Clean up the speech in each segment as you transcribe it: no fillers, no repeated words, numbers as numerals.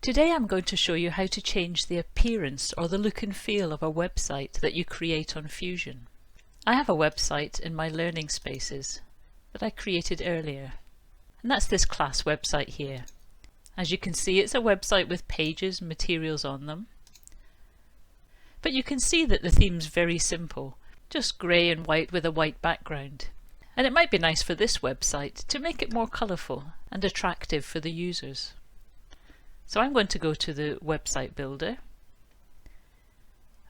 Today I'm going to show you how to change the appearance or the look and feel of a website that you create on Fusion. I have a website in my learning spaces that I created earlier, and that's this class website here. As you can see, it's a website with pages and materials on them, but you can see that the theme's very simple, just grey and white with a white background. And it might be nice for this website to make it more colourful and attractive for the users. So I'm going to go to the website builder,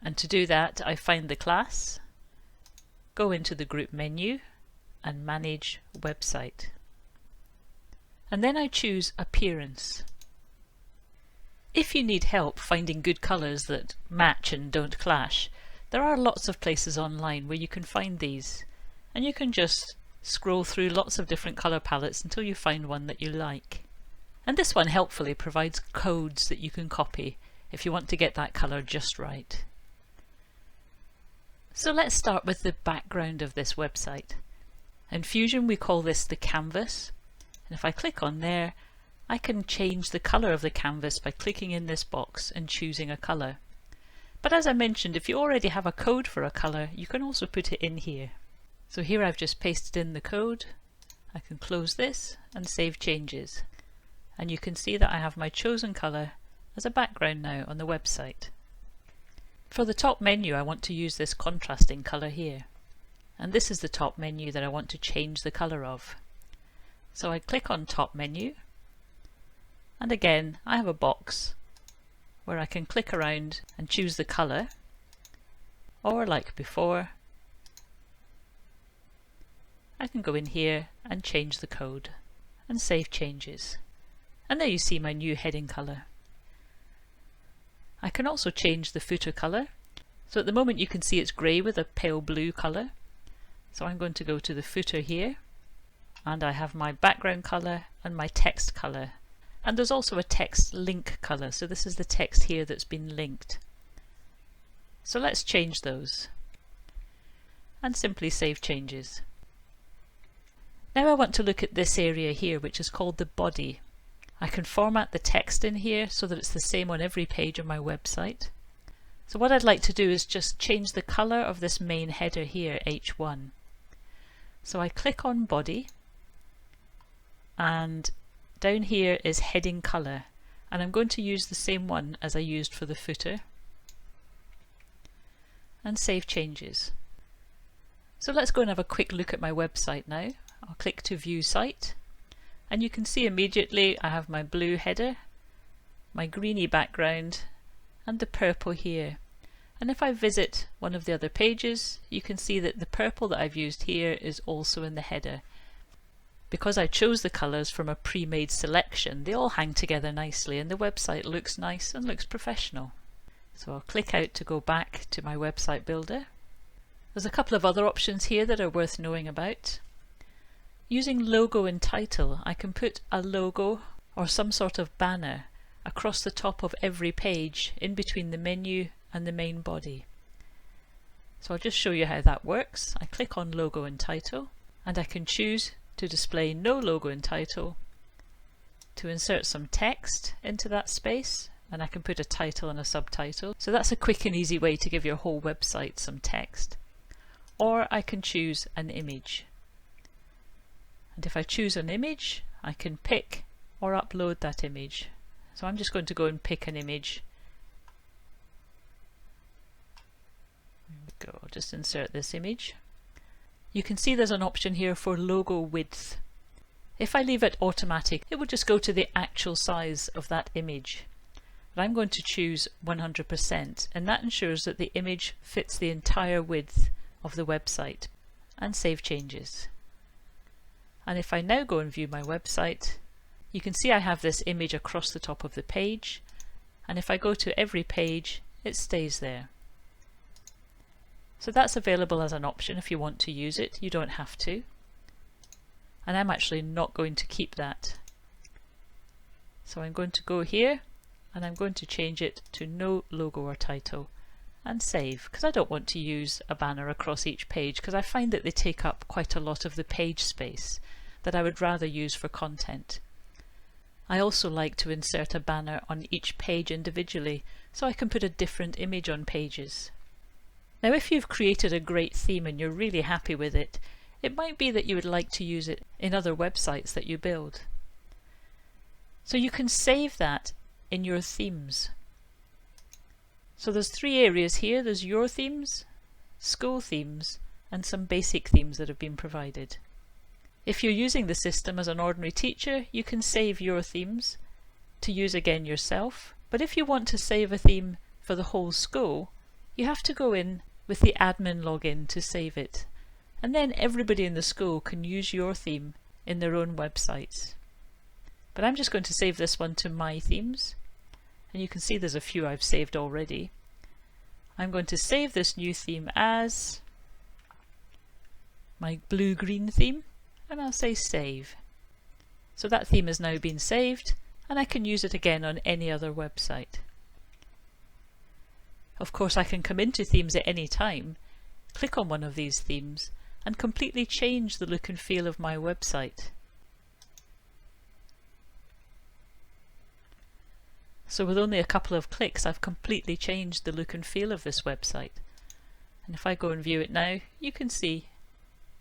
and to do that I find the class, go into the group menu and manage website, and then I choose appearance. If you need help finding good colours that match and don't clash, there are lots of places online where you can find these, and you can just scroll through lots of different colour palettes until you find one that you like. And this one helpfully provides codes that you can copy if you want to get that colour just right. So let's start with the background of this website. In Fusion we call this the canvas, and if I click on there I can change the colour of the canvas by clicking in this box and choosing a colour. But as I mentioned, if you already have a code for a colour, you can also put it in here. So here I've just pasted in the code. I can close this and save changes. And you can see that I have my chosen colour as a background now on the website. For the top menu I want to use this contrasting colour here, and this is the top menu that I want to change the colour of. So I click on top menu, and again I have a box where I can click around and choose the colour, or like before I can go in here and change the code and save changes. And there you see my new heading colour. I can also change the footer colour. So at the moment you can see it's grey with a pale blue colour. So I'm going to go to the footer here, and I have my background colour and my text colour. And there's also a text link colour, so this is the text here that's been linked. So let's change those and simply save changes. Now I want to look at this area here, which is called the body. I can format the text in here so that it's the same on every page of my website. So what I'd like to do is just change the colour of this main header here, H1. So I click on body, and down here is heading colour, and I'm going to use the same one as I used for the footer, and save changes. So let's go and have a quick look at my website now. I'll click to view site. And you can see immediately I have my blue header, my greeny background, and the purple here. And if I visit one of the other pages, you can see that the purple that I've used here is also in the header. Because I chose the colours from a pre-made selection, they all hang together nicely and the website looks nice and looks professional. So I'll click out to go back to my website builder. There's a couple of other options here that are worth knowing about. Using logo and title, I can put a logo or some sort of banner across the top of every page in between the menu and the main body. So I'll just show you how that works. I click on logo and title, and I can choose to display no logo and title, to insert some text into that space, and I can put a title and a subtitle. So that's a quick and easy way to give your whole website some text. Or I can choose an image. And if I choose an image, I can pick or upload that image. So I'm just going to go and pick an image. There we go, I'll just insert this image. You can see there's an option here for logo width. If I leave it automatic, it will just go to the actual size of that image. But I'm going to choose 100%, and that ensures that the image fits the entire width of the website, and save changes. And if I now go and view my website, you can see I have this image across the top of the page, and if I go to every page it stays there. So that's available as an option if you want to use it. You don't have to. And I'm actually not going to keep that. So I'm going to go here and I'm going to change it to no logo or title and save, because I don't want to use a banner across each page because I find that they take up quite a lot of the page space that I would rather use for content. I also like to insert a banner on each page individually, so I can put a different image on pages. Now if you've created a great theme and you're really happy with it, it might be that you would like to use it in other websites that you build. So you can save that in your themes. So there's 3 areas here. There's your themes, school themes, and some basic themes that have been provided. If you're using the system as an ordinary teacher, you can save your themes to use again yourself. But if you want to save a theme for the whole school, you have to go in with the admin login to save it. And then everybody in the school can use your theme in their own websites. But I'm just going to save this one to my themes. And you can see there's a few I've saved already. I'm going to save this new theme as my blue-green theme, and I'll say save. So that theme has now been saved, and I can use it again on any other website. Of course, I can come into themes at any time, click on one of these themes, and completely change the look and feel of my website. So with only a couple of clicks, I've completely changed the look and feel of this website. And if I go and view it now, you can see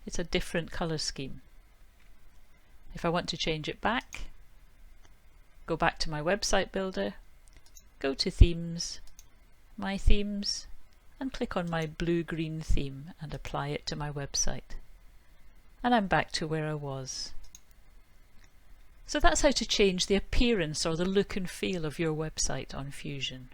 it's a different colour scheme. If I want to change it back, go back to my website builder, go to themes, my themes, and click on my blue-green theme and apply it to my website. And I'm back to where I was. So that's how to change the appearance or the look and feel of your website on Fusion.